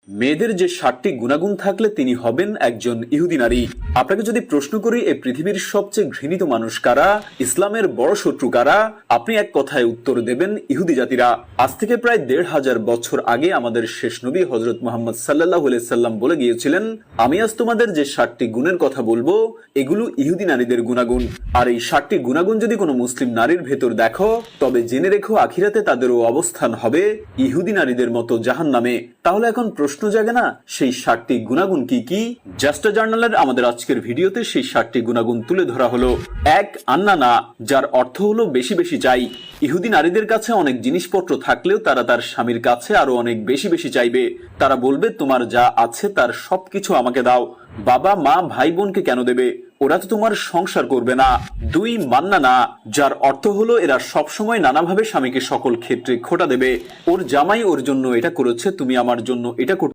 মেয়েদের যে 7টি গুণাগুণ থাকলে তিনি হবেন একজন ইহুদি নারী। আপনাকে যদি প্রশ্ন করি এই পৃথিবীর সবচেয়ে ঘৃণিত মানুষ কারা, ইসলামের বড় শত্রু কারা, আপনি এক কথায় উত্তর দেবেন ইহুদি জাতিরা। আজ থেকে প্রায় 1500 বছর আগে আমাদের শেষ নবী হযরত মুহাম্মদ সাল্লাল্লাহু আলাইহি সাল্লাম বলে গিয়েছিলেন, আমি আজ তোমাদের যে 7টি গুণের কথা বলবো এগুলো ইহুদি নারীদের গুণাগুণ। আর এই 7টি গুণাগুণ যদি কোনো মুসলিম নারীর ভেতর দেখো তবে জেনে রেখো আখিরাতে তাদেরও অবস্থান হবে ইহুদি নারীদের মতো জাহান্নামে। তাহলে এখন প্রশ্ন জাগে না, সেই 7টি গুণাগুণ কি কি? জাস্ট জার্নালের আমাদের আজকের ভিডিওতে সেই 7টি গুণাগুণ তুলে ধরা হলো। 1, আন্নানা, যার অর্থ হলো বেশি বেশি চাই। ইহুদি নারীদের কাছে অনেক জিনিসপত্র থাকলেও তারা তার স্বামীর কাছে আরো অনেক বেশি বেশি চাইবে। তারা বলবে তোমার যা আছে তার সবকিছু আমাকে দাও, বাবা মা ভাই বোনকে কেন দেবে, ওরা তো তোমার সংসার করবে না। 2, মান্নানা, যার অর্থ হলো এরা সবসময় নানাভাবে স্বামীকে সকল ক্ষেত্রে খোঁটা দেবে। ওর জামাই ওর জন্য এটা করেছে, তুমি আমার জন্য এটা করতে